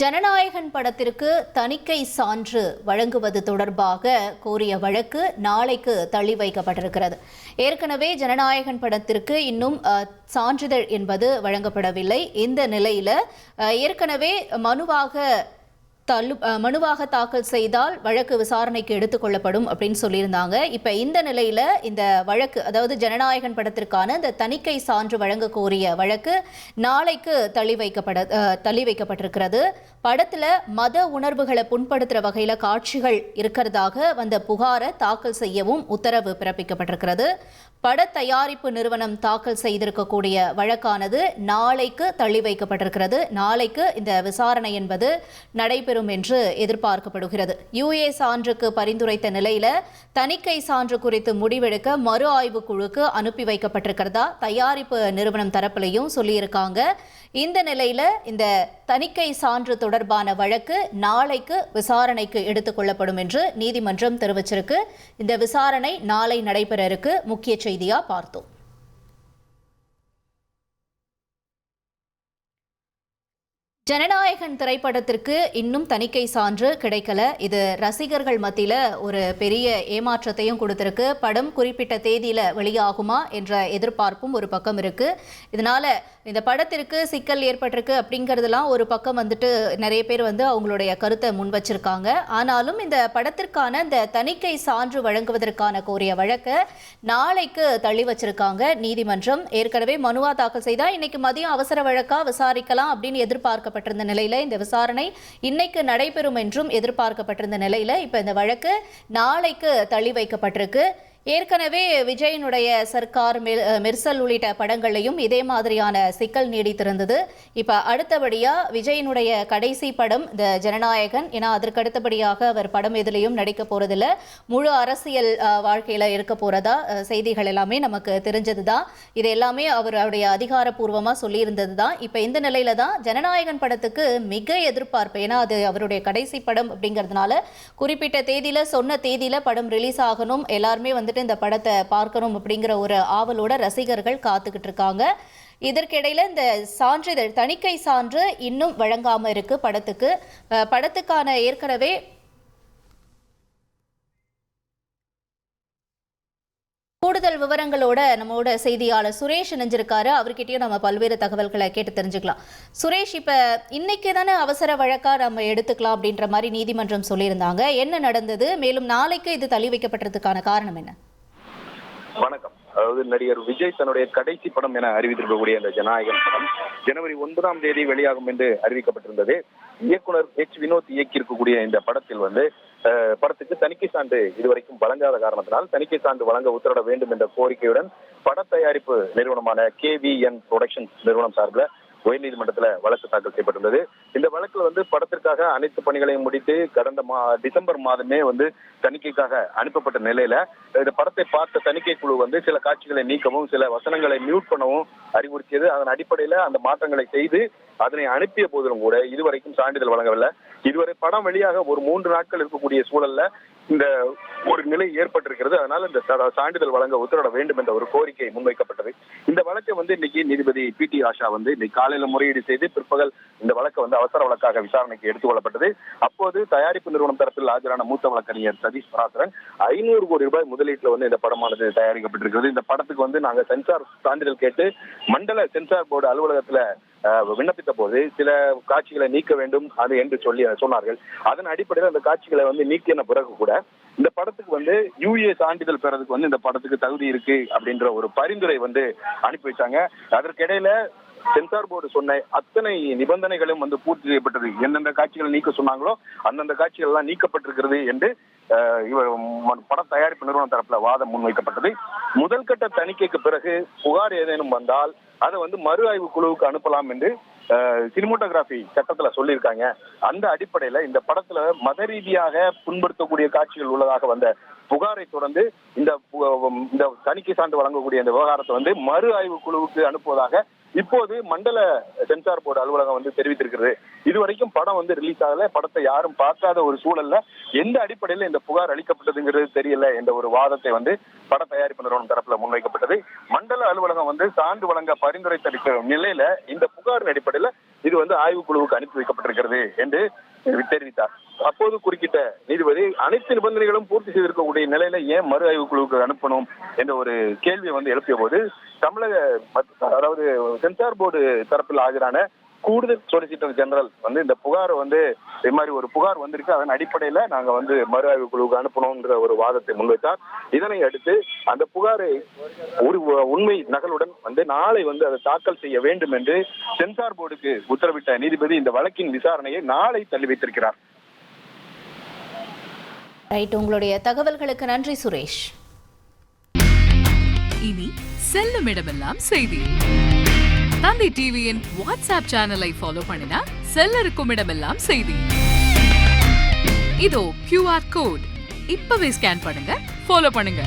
ஜனநாயகன் படத்திற்கு தணிக்கை சான்று வழங்குவது தொடர்பாக கோரிய வழக்கு நாளைக்கு தள்ளி வைக்கப்பட்டிருக்கிறது. ஏற்கனவே ஜனநாயகன் படத்திற்கு இன்னும் சான்றிதழ் என்பது வழங்கப்படவில்லை. இந்த நிலையில ஏற்கனவே மனுவாக தாக்கல் செய்தால் வழக்கு விசாரணைக்கு எடுத்துக்கொள்ளப்படும் அப்படின்னு சொல்லியிருந்தாங்க. இப்ப இந்த நிலையில இந்த வழக்கு, அதாவது ஜனநாயகன் படத்திற்கான இந்த தணிக்கை சான்று வழங்க கோரிய வழக்கு நாளைக்கு தள்ளி வைக்கப்பட்டிருக்கிறது. படத்துல மத உணர்வுகளை புண்படுத்துற வகையில காட்சிகள் இருக்கிறதாக வந்த புகாரை தாக்கல் செய்யவும் உத்தரவு பிறப்பிக்கப்பட்டிருக்கிறது. பட தயாரிப்பு நிறுவனம் தாக்கல் செய்திருக்கக்கூடிய வழக்கானது நாளைக்கு தள்ளி வைக்கப்பட்டிருக்கிறது. நாளைக்கு இந்த விசாரணை என்பது நடைபெறும் என்று எதிர்பார்க்கப்படுகிறது. யுஏ சான்றுக்கு பரிந்துரைத்த நிலையில தணிக்கை சான்று குறித்து முடிவெடுக்க மறு ஆய்வு குழுக்கு அனுப்பி வைக்கப்பட்டிருக்கிறதா தயாரிப்பு நிறுவனம் தரப்பிலையும் சொல்லியிருக்காங்க. இந்த நிலையில இந்த தணிக்கை சான்று தொடர்பான வழக்கு நாளைக்கு விசாரணைக்கு எடுத்துக் கொள்ளப்படும் என்று நீதிமன்றம் தெரிவிச்சிருக்கு. இந்த விசாரணை நாளை நடைபெற இருக்கு. முக்கிய செய்தியா பார்த்தோம். ஜனநாயகன் திரைப்படத்திற்கு இன்னும் தணிக்கை சான்று கிடைக்கல. இது ரசிகர்கள் மத்தியில ஒரு பெரிய ஏமாற்றத்தையும் கொடுத்திருக்கு. படம் குறிப்பிட்ட தேதியில வெளியாகுமா என்ற எதிர்பார்ப்பும் ஒரு பக்கம் இருக்கு. இதனால இந்த படத்திற்கு சிக்கல் ஏற்பட்டிருக்கு அப்படிங்கிறதுலாம் ஒரு பக்கம் நிறைய பேர் அவங்களுடைய கருத்தை முன் வச்சிருக்காங்க. ஆனாலும் இந்த படத்திற்கான இந்த தணிக்கை சான்று வழங்குவதற்கான கோரிய வழக்கை நாளைக்கு தள்ளி வச்சிருக்காங்க நீதிமன்றம். ஏற்கனவே மனுவா தாக்கல் செய்தா இன்னைக்கு மதியம் அவசர வழக்கா விசாரிக்கலாம் அப்படின்னு எதிர்பார்க்கப்பட்டிருந்த நிலையில இந்த விசாரணை இன்னைக்கு நடைபெறும் என்றும் எதிர்பார்க்கப்பட்டிருந்த நிலையில இப்ப இந்த வழக்கு நாளைக்கு தள்ளி வைக்கப்பட்டிருக்கு. ஏற்கனவே விஜயனுடைய சர்க்கார், மெர்சல் உள்ளிட்ட படங்களையும் இதே மாதிரியான சிக்கல் நீடித்திருந்தது. இப்ப அடுத்தபடியா விஜயனுடைய கடைசி படம் இந்த ஜனநாயகன். ஏன்னா அதற்கு அடுத்தபடியாக அவர் படம் எதிலையும் நடிக்க போறதில்ல. முழு அரசியல் வாழ்க்கையில இருக்க போறதா செய்திகள் எல்லாமே நமக்கு தெரிஞ்சதுதான். இது எல்லாமே அவருடைய அதிகாரப்பூர்வமா சொல்லியிருந்தது தான். இப்ப இந்த நிலையில தான் ஜனநாயகன் படத்துக்கு மிக எதிர்பார்ப்பு. ஏன்னா அது அவருடைய கடைசி படம் அப்படிங்கிறதுனால குறிப்பிட்ட தேதியில, சொன்ன தேதியில படம் ரிலீஸ் ஆகணும், எல்லாருமே இந்த படத்தை பார்க்கணும் அப்படிங்கிற ஒரு ஆவலோட ரசிகர்கள் காத்துக்கிட்டு இருக்காங்க. இதற்கிடையில இந்த சான்றிதழ், தணிக்கை சான்று இன்னும் வழங்காம இருக்கு படத்துக்கான. ஏற்கனவே கூடுதல் விவரங்களோட நம்மோட செய்தியாளர் சுரேஷ் இணைஞ்சிருக்காரு. அவர்கிட்டயும் நம்ம பல்வேறு தகவல்களை கேட்டு தெரிஞ்சுக்கலாம். சுரேஷ், இப்ப இன்னைக்கு தானே அவசர வழக்கா நம்ம எடுத்துக்கலாம் அப்படின்ற மாதிரி நீதிமன்றம் சொல்லியிருந்தாங்க. என்ன நடந்தது? மேலும் நாளைக்கு இது தள்ளி வைக்கப்பட்டதுக்கான காரணம் என்ன? வணக்கம். அதாவது நடிகர் விஜய் தன்னுடைய கடைசி படம் என அறிவித்திருக்கக்கூடிய இந்த ஜனநாயகன் படம் ஜனவரி 9 வெளியாகும் என்று அறிவிக்கப்பட்டிருந்தது. இயக்குனர் வினோத் இயக்கியிருக்கக்கூடிய இந்த படத்தில் படத்துக்கு தணிக்கை சான்று இதுவரைக்கும் வழங்காத காரணத்தினால் தணிக்கை சான்று வழங்க உத்தரவிட வேண்டும் என்ற கோரிக்கையுடன் பட தயாரிப்பு நிறுவனமான KVN புரொடக்ஷன்ஸ் நிறுவனம் சார்பில் உயர்நீதிமன்றத்தில் வழக்கு தாக்கல் செய்யப்பட்டுள்ளது. இந்த வழக்குல படத்திற்காக அனைத்து பணிகளையும் முடித்து கடந்த டிசம்பர் மாதமே தணிக்கைக்காக அனுப்பப்பட்ட நிலையில இந்த படத்தை பார்த்த தணிக்கை குழு சில காட்சிகளை நீக்கவும் சில வசனங்களை மியூட் பண்ணவும் அறிவுறுத்தியது. அதன் அடிப்படையில அந்த மாற்றங்களை செய்து அதனை அனுப்பிய போதிலும் கூட இதுவரைக்கும் சான்றிதழ் வழங்கவில்லை. இதுவரை படம் வெளியாக ஒரு 3 நாட்கள் இருக்கக்கூடிய சூழல்ல இந்த ஒரு நிலை ஏற்பட்டிருக்கிறது. அதனால இந்த சான்றிதழ் வழங்க உத்தரவிட வேண்டும் என்ற ஒரு கோரிக்கை முன்வைக்கப்பட்டது. இந்த வழக்கை இன்னைக்கு நீதிபதி PT ஆஷா இன்னைக்கு காலையில முறையீடு செய்து பிற்பகல் இந்த வழக்கு அவசர வழக்காக விசாரணைக்கு எடுத்துக் கொள்ளப்பட்டது. அப்போது தயாரிப்பு நிறுவனம் தரப்பில் ஆஜரான மூத்த வழக்கறிஞர் சதீஷ் பராசரன் 500 கோடி ரூபாய் முதலீட்டுல இந்த படமானது தயாரிக்கப்பட்டிருக்கிறது. இந்த படத்துக்கு நாங்க சென்சார் சான்றிதழ் கேட்டு மண்டல சென்சார் போர்டு அலுவலகத்துல விண்ணப்பித்த போது சில காட்சிகளை நீக்க வேண்டும் அது என்று சொன்னார்கள். அதன் அடிப்படையில் அந்த காட்சிகளை நீக்கின பிறகு கூட இந்த படத்துக்கு UA சான்றிதழ் பெறதுக்கு இந்த படத்துக்கு தகுதி இருக்கு அப்படின்ற ஒரு பரிந்துரை அனுப்பி வச்சாங்க. அதற்கிடையில சென்சார் போர்டு சொன்ன அத்தனை நிபந்தனைகளும் பூர்த்தி செய்யப்பட்டது. எந்தெந்த காட்சிகளை நீக்க சொன்னாங்களோ அந்தந்த காட்சிகள் எல்லாம் நீக்கப்பட்டிருக்கிறது என்று பட தயாரிப்பு நிறுவனம் தரப்புல வாதம் முன்வைக்கப்பட்டது. முதல் கட்ட தணிக்கைக்கு பிறகு புகார் ஏதேனும் வந்தால் அதை மறு ஆய்வு குழுவுக்கு அனுப்பலாம் என்று சினிமோட்டோகிராபி சட்டத்துல சொல்லியிருக்காங்க. அந்த அடிப்படையில இந்த படத்துல மத ரீதியாக புண்படுத்தக்கூடிய காட்சிகள் உள்ளதாக வந்த புகாரை தொடர்ந்து இந்த தணிக்கை சான்று வழங்கக்கூடிய இந்த விவகாரத்தை மறு ஆய்வு குழுவுக்கு அனுப்புவதாக இப்போது மண்டல சென்சார் போர்டு அலுவலகம் தெரிவித்திருக்கிறது. இதுவரைக்கும் படம் ரிலீஸ் ஆகல, படத்தை யாரும் பார்க்காத ஒரு சூழல்ல எந்த அடிப்படையில இந்த புகார் அளிக்கப்பட்டதுங்கிறது தெரியல என்ற ஒரு வாதத்தை பட தயாரிப்பு நிறுவனம் தரப்புல முன்வைக்கப்பட்டது. மண்டல அலுவலகம் சான்று வழங்க பரிந்துரைத்த நிலையில இந்த புகாரின் அடிப்படையில இது ஆய்வுக்குழுவுக்கு அனுப்பி வைக்கப்பட்டிருக்கிறது என்று தெரிவித்தார். அப்போது குறுக்கிட்ட நீதிபதி அனைத்து நிபந்தனைகளும் பூர்த்தி செய்திருக்கக்கூடிய நிலையில ஏன் மறு ஆய்வுக்குழுவுக்கு அனுப்பணும் என்ற ஒரு கேள்வியை எழுப்பிய போது தமிழக அதாவது சென்சார் போர்டு தரப்பில் ஆஜரான கூடுதல் சொலிசிட்டர் ஜெனரல் இந்த புகார் இது மாதிரி ஒரு புகார் வந்திருக்கு, அதன் அடிப்படையில நாங்க மறு ஆய்வு குழுவுக்கு அனுப்பணும்ன்ற ஒரு வாதத்தை முன்வைத்தார். இதனை அடுத்து அந்த புகாரை ஒரு உண்மை நகலுடன் நாளை அதை தாக்கல் செய்ய வேண்டும் என்று சென்சார் போர்டுக்கு உத்தரவிட்ட நீதிபதி இந்த வழக்கின் விசாரணையை நாளை தள்ளி வைத்திருக்கிறார். ரைட், உங்களுடைய தகவல்களுக்கு நன்றி சுரேஷ். இனி செல்லும் இடமெல்லாம் செய்தி. தந்தை டிவியின் வாட்ஸ்அப் சேனலை ஃபாலோ பண்ணினா செல்ல இருக்கும் இடமெல்லாம் செய்தி. இதோ QR கோட் இப்பவே ஸ்கேன் பண்ணுங்க, ஃபாலோ பண்ணுங்க.